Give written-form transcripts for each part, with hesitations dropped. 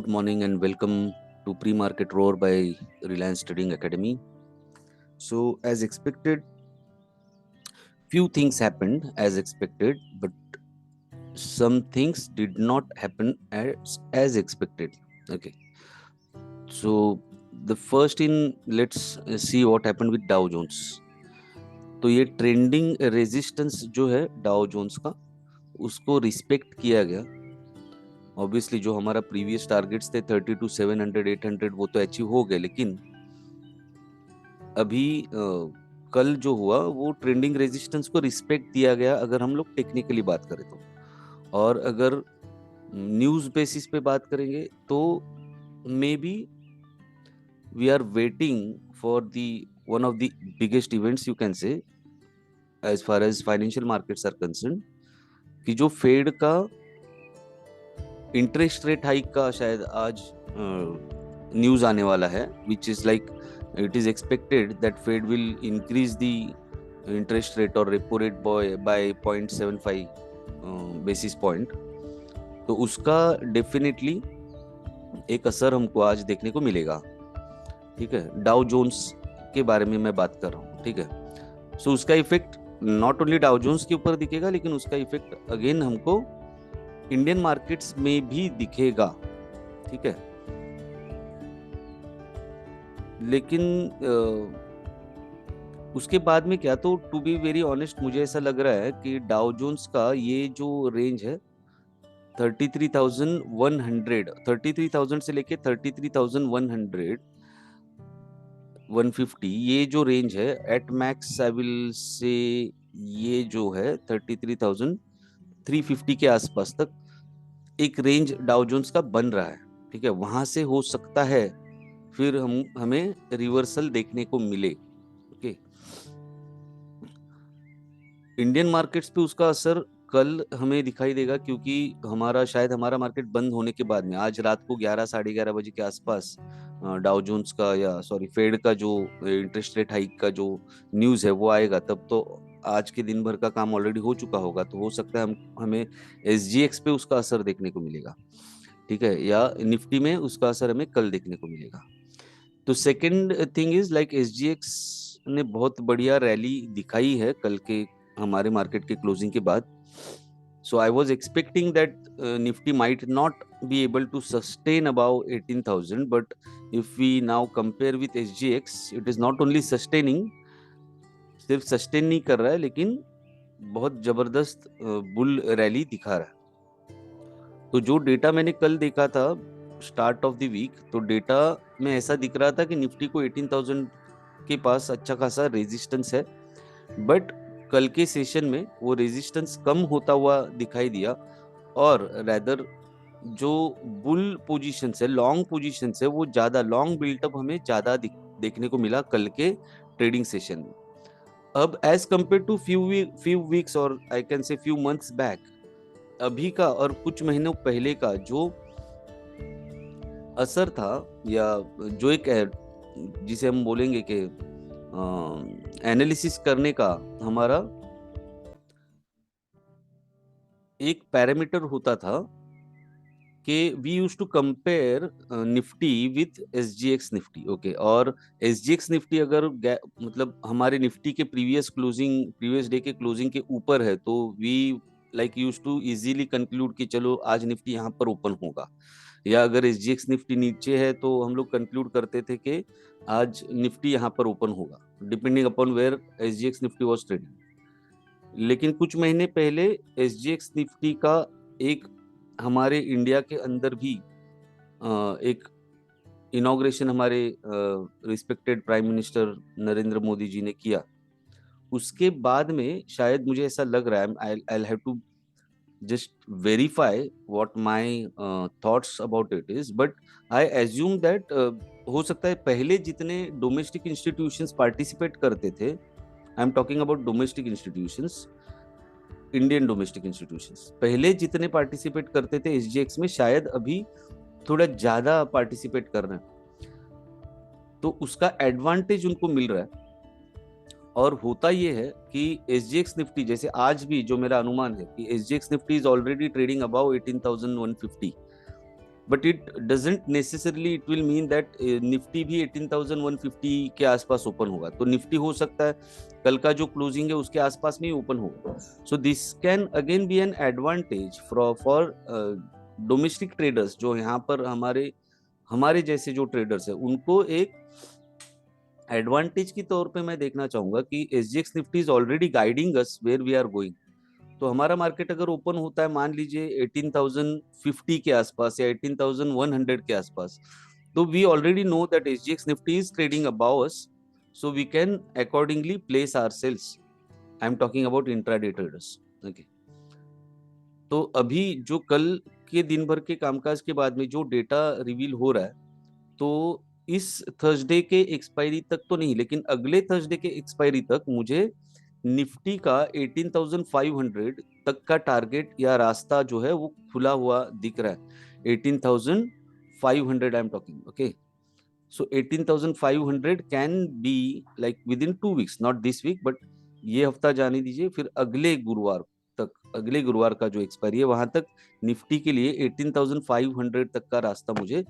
Good morning and welcome to Pre-Market Roar by Reliance Trading Academy. So, as expected, few things happened as expected, but some things did not happen as expected. Okay. So, the first let's see what happened with Dow Jones. तो ये trending resistance जो है Dow Jones का उसको respect किया गया. Obviously जो हमारा प्रीवियस टारगेट्स थे 32,700 800 वो तो अचीव हो गए, लेकिन अभी कल जो हुआ वो ट्रेंडिंग रेजिस्टेंस को रिस्पेक्ट दिया गया अगर हम लोग टेक्निकली बात करें तो. और अगर न्यूज बेसिस पे बात करेंगे तो maybe we are waiting for the one of the biggest events you can say as far as financial markets are concern, कि जो फेड का इंटरेस्ट रेट हाइक का शायद आज न्यूज आने वाला है, which is like it is expected that Fed will increase the interest rate or repo rate by 0.75 basis point. तो उसका डेफिनेटली एक असर हमको आज देखने को मिलेगा. ठीक है, डाउ जोन्स के बारे में मैं बात कर रहा हूँ. ठीक है, सो उसका effect not only Dow Jones के ऊपर दिखेगा, लेकिन उसका इफेक्ट अगेन हमको इंडियन मार्केट्स में भी दिखेगा. ठीक है, लेकिन उसके बाद में क्या, तो टू बी वेरी ऑनेस्ट मुझे ऐसा लग रहा है कि डाउ जोन्स का ये जो रेंज है 33,100 33,000 से लेके 33,100 150, ये जो रेंज है at max I will say ये जो है 33,350 के आसपास तक एक रेंज डाउ जोन्स का बन रहा है. ठीक है, वहां से हो सकता है फिर हमें रिवर्सल देखने को मिले. ओके, इंडियन मार्केट्स पे उसका असर कल हमें दिखाई देगा, क्योंकि हमारा मार्केट बंद होने के बाद में आज रात को 11 साढ़े 11 बजे के आसपास डाउ जोन्स का या सॉरी फेड का जो इंटरेस्ट रेट हाइक का जो न्यूज है वो आएगा. तब तो आज के दिन भर का काम ऑलरेडी हो चुका होगा, तो हो सकता है हमें एसजीएक्स पे उसका असर देखने को मिलेगा. ठीक है, या निफ्टी में उसका असर हमें कल देखने को मिलेगा. तो second thing is like SGX ने बहुत बढ़िया रैली दिखाई है कल के हमारे मार्केट के क्लोजिंग के बाद. So I was expecting that Nifty might not be able to sustain above 18,000, but if we now compare with SGX it is not only sustaining, सिर्फ सस्टेन नहीं कर रहा है लेकिन बहुत जबरदस्त बुल रैली दिखा रहा है. तो जो डेटा मैंने कल देखा था स्टार्ट ऑफ द वीक, तो डेटा में ऐसा दिख रहा था कि निफ्टी को 18,000 के पास अच्छा खासा रेजिस्टेंस है, बट कल के सेशन में वो रेजिस्टेंस कम होता हुआ दिखाई दिया और रैदर जो बुल पोजीशन है, लॉन्ग पोजीशन है, वो ज्यादा लॉन्ग बिल्टअप हमें ज्यादा देखने को मिला कल के ट्रेडिंग सेशन में. अब as compare to few weeks और I can say few months back, अभी का और कुछ महीनों पहले का जो असर था या जो एक जिसे हम बोलेंगे कि एनालिसिस करने का हमारा एक पैरामीटर होता था कि we use to compare Nifty with SGX Nifty. Okay, और एसजीएक्स निफ्टी अगर मतलब हमारे निफ्टी के प्रीवियस डे के क्लोजिंग के ऊपर है तो we like use to easily conclude कि चलो आज निफ्टी यहाँ पर ओपन होगा, या अगर एसजीएक्स निफ्टी नीचे है तो हम लोग कंक्लूड करते थे कि आज निफ्टी यहाँ पर ओपन होगा, depending upon where SGX Nifty was trading. लेकिन कुछ महीने पहले एसजीएक्स निफ्टी का एक हमारे इंडिया के अंदर भी एक इनॉग्रेशन हमारे respected prime minister Narendra Modi ji ने किया. उसके बाद में शायद मुझे ऐसा लग रहा है, I have to just verify what my thoughts about it is, but I assume that हो सकता है पहले जितने डोमेस्टिक इंस्टीट्यूशंस पार्टिसिपेट करते थे, आई am talking about domestic institutions, Indian domestic institutions, पहले जितने पार्टिसिपेट करते थे एसजीएक्स में शायद अभी थोड़ा ज्यादा पार्टिसिपेट कर रहे हैं. तो उसका एडवांटेज उनको मिल रहा है. और होता ये है कि एसजीएक्स निफ्टी, जैसे आज भी जो मेरा अनुमान है कि SGX Nifty is already trading about 18,150, but it doesn't necessarily it will mean that Nifty भी 18,150 के आसपास ओपन होगा। तो निफ्टी हो सकता है कल का जो क्लोजिंग है उसके आसपास में ही ओपन होगा। So this can again be an advantage for domestic traders, जो यहाँ पर हमारे हमारे जैसे जो ट्रेडर्स है उनको एक एडवांटेज की तौर पे मैं देखना चाहूंगा कि SGX Nifty is already guiding us where we are going. तो हमारा मार्केट अगर ओपन होता है मान लीजिए 18,050 के आसपास या 18,100 के आसपास, तो we already know that SGX Nifty is trading about us, so we can accordingly place ourselves. I am talking about intraday traders. Okay, तो अभी जो कल के दिन भर के कामकाज के बाद में जो डेटा रिवील हो रहा है, तो इस थर्सडे के एक्सपायरी तक तो नहीं, लेकिन अगले थर्सडे के एक्सपायरी तक मुझे निफ्टी का 18,500 तक का टारगेट या रास्ता जो है वो खुला हुआ दिख रहा है। 18,500 I am talking. Okay, so 18,500 can be like within 2 weeks, not this week but ये हफ्ता जाने दीजिए, फिर अगले गुरुवार तक, अगले गुरुवार का जो एक्सपायरी है वहां तक निफ्टी के लिए 18,500 तक का रास्ता मुझे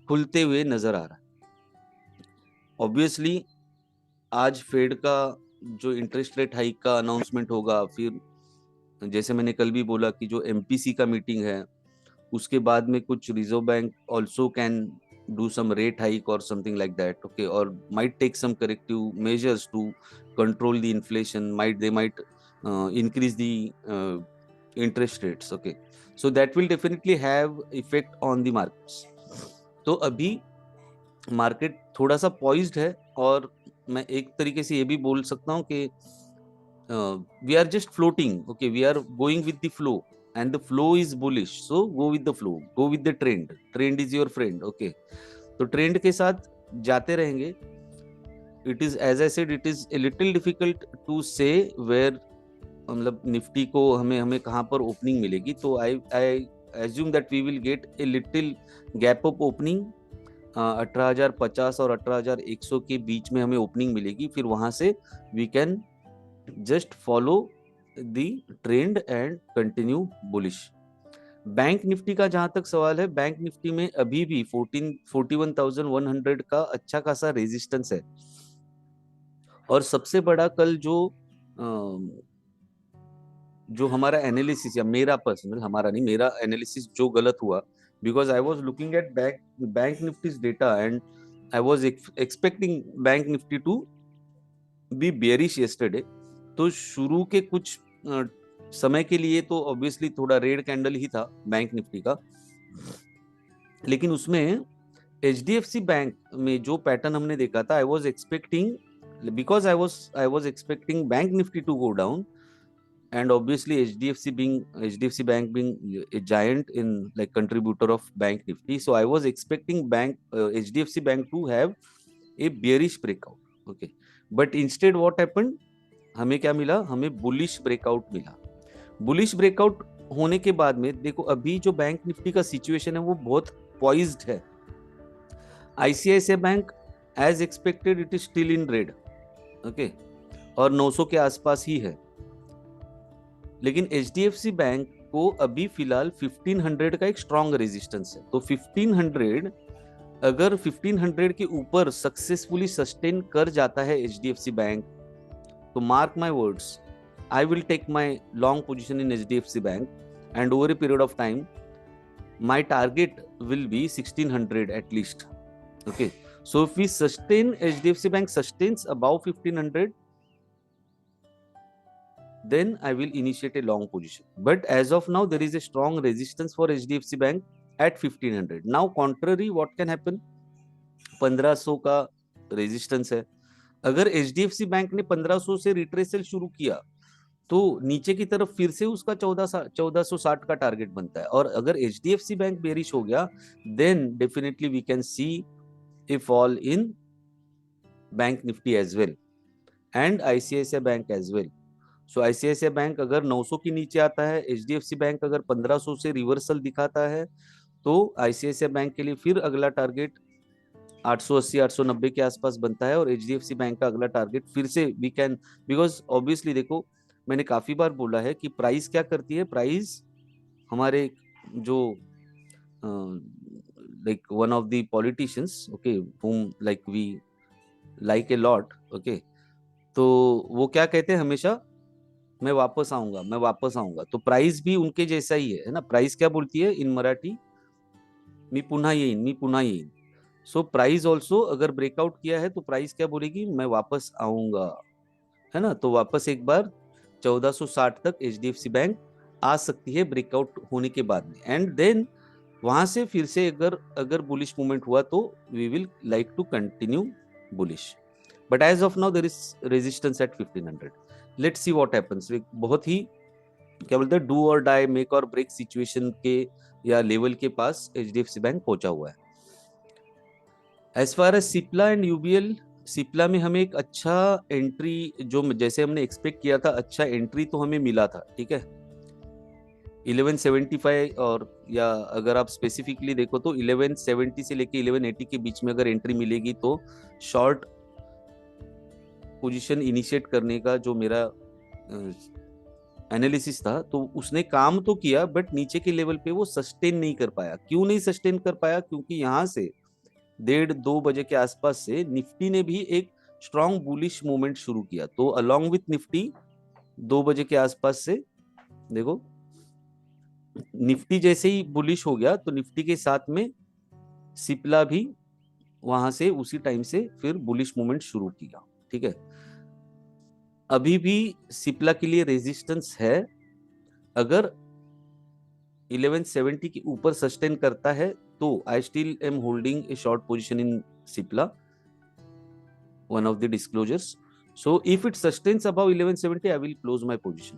खुलते हुए नजर आ रहा है। ऑब्वियसली आज फेड का जो इंटरेस्ट रेट हाइक का अनाउंसमेंट होगा, फिर जैसे मैंने कल भी बोला कि जो एमपीसी का मीटिंग है उसके बाद में कुछ reserve bank also can do some rate hike और समथिंग लाइक दैट। ओके, और might take some corrective measures to control the inflation, might they might increase the interest rates. Okay, so that will definitely have effect on the markets. तो अभी market थोड़ा सा poised है, और मैं एक तरीके से ये भी बोल सकता हूँ कि we are just floating. Okay, we are going with the flow and the flow is bullish, so go with the flow, go with the trend, trend is your friend. Okay, तो ट्रेंड के साथ जाते रहेंगे। It is as I said, it is a little difficult to say where, मतलब Nifty को हमें हमें कहाँ पर ओपनिंग मिलेगी। तो I I assume that we will gate a little gap up opening, 18,050 और 18,100 के बीच में हमें ओपनिंग मिलेगी। फिर वहां से we can just follow the trend and continue bullish. Bank Nifty का जहां तक सवाल है, बैंक निफ्टी में अभी भी 41,100 का अच्छा खासा रेजिस्टेंस है। और सबसे बड़ा कल जो हमारा एनालिसिस, या मेरा पर्सनल, हमारा नहीं, मेरा एनालिसिस जो गलत हुआ, because I was looking at bank Nifty's data and I was expecting bank Nifty to be bearish yesterday. तो शुरू के कुछ समय के लिए तो ऑब्वियसली थोड़ा रेड कैंडल ही था बैंक निफ्टी का, लेकिन उसमें एचडीएफसी बैंक में जो पैटर्न हमने देखा था, I was expecting, because I was expecting bank Nifty to go down, and obviously HDFC Bank being a giant in like contributor of Bank Nifty, so I was expecting HDFC Bank to have a bearish breakout. Okay, but instead what happened, हमें क्या मिला, हमें bullish breakout मिला। Bullish breakout होने के बाद में देखो अभी जो बैंक निफ्टी का सिचुएशन है वो बहुत पॉइज्ड है। ICICI bank as expected it is still in red, okay, और 900 के आसपास ही है। लेकिन एचडीएफसी बैंक को अभी फिलहाल 1500 का एक स्ट्रॉन्ग रेजिस्टेंस है। तो 1500, अगर 1500 के ऊपर सक्सेसफुली सस्टेन कर जाता है एचडीएफसी बैंक, तो mark my words, I will take my long position in HDFC bank and over a period of time my target will be 1600 at least. Okay, so if we sustain, HDFC Bank sustains above 1500, then I will initiate a long position. But as of now there is a strong resistance for HDFC Bank at 1500. Now contrary what can happen, 1500 का resistance है। अगर HDFC bank ने 1500 से redressal शुरू किया तो नीचे की तरफ फिर से उसका 1460 का टारगेट बनता है। और अगर एचडीएफसी बैंक बेरिश हो गया, then definitely we can see a fall in bank Nifty as well and ICICI bank as well. So ICICI bank अगर 900 के नीचे आता है, एचडीएफसी बैंक अगर 1500 से रिवर्सल दिखाता है, तो आईसीआईसीआई बैंक के लिए फिर अगला टारगेट 880 890 के आसपास बनता है। और एचडीएफसी बैंक का अगला टारगेट फिर से वी कैन, बिकॉज ऑब्वियसली देखो मैंने काफी बार बोला है कि प्राइस क्या करती है, प्राइस हमारे जो like one of the politicians, okay, whom like we like a lot, okay, तो वो क्या कहते हैं हमेशा, मैं वापस आऊंगा, मैं वापस आऊंगा। तो प्राइस भी उनके जैसा ही है ना। प्राइस क्या बोलती है इन मराठी, मी पुन्हा येईन, मी पुन्हा येईन। सो प्राइस ऑल्सो अगर ब्रेकआउट किया है तो प्राइस क्या बोलेगी, मैं वापस आऊंगा, है ना। तो वापस एक बार 1460 तक एचडीएफसी बैंक आ सकती है ब्रेकआउट होने के बाद में। एंड देन वहां से फिर से अगर अगर बुलिश मूवमेंट हुआ तो we will like to continue bullish. But as of now there is resistance at 1500। Let's see what happens. बहुत ही क्या बोलते हैं, डू और डाई, मेक और ब्रेक सिचुएशन के या लेवल के पास एचडीएफसी बैंक पहुंचा हुआ है। As far as Cipla and UBL, Cipla में हमें एक अच्छा एंट्री, जो जैसे हमने एक्सपेक्ट किया था, अच्छा एंट्री तो हमें मिला था, ठीक है। 1175 और या अगर आप स्पेसिफिकली देखो तो 1170 से लेके 1180 के बीच में अगर एंट्री मिलेगी तो शॉर्ट पोजीशन इनिशिएट करने का जो मेरा एनालिसिस था, तो उसने काम तो किया, बट नीचे के लेवल पे वो सस्टेन नहीं कर पाया। क्यों नहीं सस्टेन कर पाया? क्योंकि यहाँ से 1:30-2 बजे के आसपास से निफ्टी ने भी एक स्ट्रॉन्ग बुलिश मूवमेंट शुरू किया। तो अलोंग विथ निफ्टी 2 बजे के आसपास से देखो, निफ्टी जैसे ही बुलिश हो गया तो निफ्टी के साथ में सिप्ला भी वहां से उसी टाइम से फिर बुलिश मूवमेंट शुरू किया, ठीक है। अभी भी सिप्ला के लिए रेजिस्टेंस है। अगर 1170 के ऊपर सस्टेन करता है तो I still am holding A short position in Cipla, one of the disclosures. So if it sustains above 1170, I will close my position.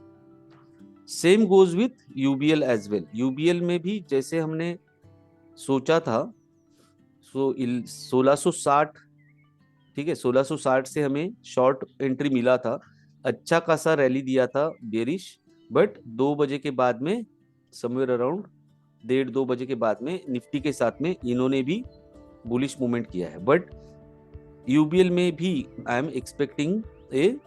Same goes with UBL as well. UBL में भी जैसे हमने सोचा था, सो 1660, ठीक है, 1660 से हमें शॉर्ट एंट्री मिला था, अच्छा खासा रैली दिया था बेरिश, बट 2 बजे के बाद में समवेयर अराउंड 1:30-2 बजे के बाद में निफ्टी के साथ में इन्होंने भी बुलिश मूवमेंट किया है। बट यूबीएल में भी I am expecting a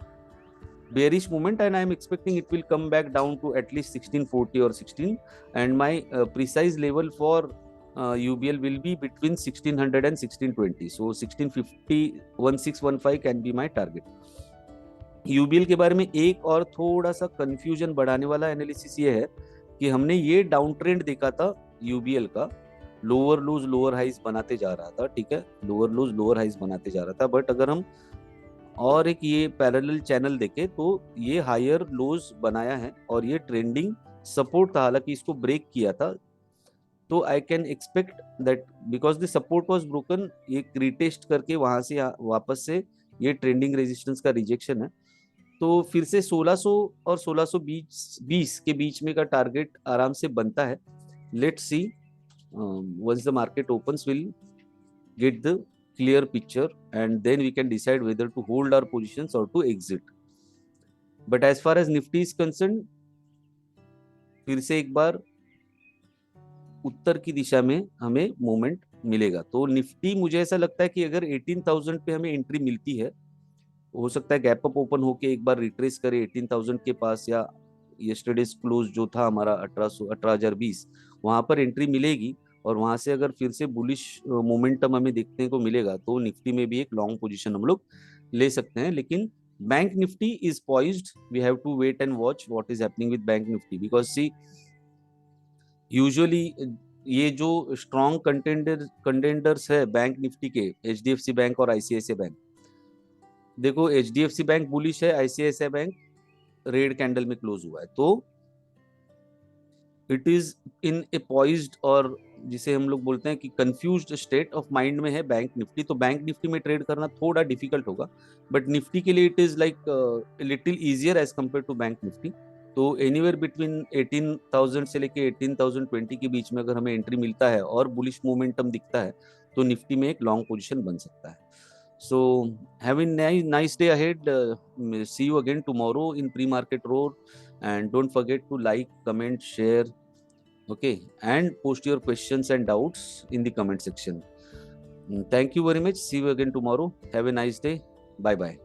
bearish movement, and I am expecting it will come back down to at least 1640 or 16, and my precise level for UBL will be between 1600 and 1620. So 1650 1615 can be my target. UBL के बारे में एक और थोड़ा सा confusion बढ़ाने वाला analysis ये है कि हमने ये डाउन ट्रेंड देखा था UBL का, लोअर लूज लोअर हाइज बनाते जा रहा था, ठीक है, लोअर लूज लोअर हाइज बनाते जा रहा था। बट अगर हम और एक ये पैरेलल चैनल देखे तो ये हायर लोज बनाया है और ये ट्रेंडिंग सपोर्ट था, हालांकि इसको ब्रेक किया था। तो I can expect that because the support was broken, ये रीटेस्ट करके वहां से वापस से ये ट्रेंडिंग रेजिस्टेंस का रिजेक्शन है। तो फिर से 1600 और 1620 के बीच में का टारगेट आराम से बनता है। Let's see once the market opens will get the clear picture, and then we can decide whether to hold our positions or to exit. But as far as Nifty is concerned, फिर से एक बार उत्तर की दिशा में हमें movement मिलेगा। तो Nifty मुझे ऐसा लगता है कि अगर 18,000 पे हमें एंट्री मिलती है, हो सकता है गैप अप ओपन होके एक बार रिट्रेस करे 18,000 के पास, या यस्टरडेज क्लोज जो था हमारा 18,020, वहां पर एंट्री मिलेगी। और वहां से अगर फिर से बुलिश मोमेंटम हमें देखने को मिलेगा तो निफ्टी में भी एक लॉन्ग पोजीशन हम लोग ले सकते हैं। लेकिन bank Nifty is poised, we have to wait and watch what is happening with bank Nifty, because see usually ये जो स्ट्रॉन्ग कंटेंडर्स है बैंक निफ्टी के, एचडीएफसी बैंक और आईसीआईसीआई बैंक, देखो एचडीएफसी बैंक बुलिश है, आईसीआईसीआई बैंक रेड कैंडल में close हुआ है। तो it is in a poised, और जिसे हम लोग बोलते हैं कि कंफ्यूज्ड स्टेट ऑफ माइंड में है बैंक निफ्टी। तो बैंक निफ्टी में ट्रेड करना थोड़ा डिफिकल्ट होगा, बट निफ्टी के लिए it is like little easier as compare to bank Nifty. तो एनीवेयर बिटवीन 18,000 से लेके 18,020 के बीच में अगर हमें एंट्री मिलता है और बुलिश मोमेंटम दिखता है तो निफ्टी में एक लॉन्ग पोजीशन बन सकता है। So have a nice day ahead. See you again tomorrow in pre-market road, and don't forget to like, comment, share, okay, and post your questions and doubts in the comment section. Thank you very much. See you again tomorrow. Have a nice day. Bye bye.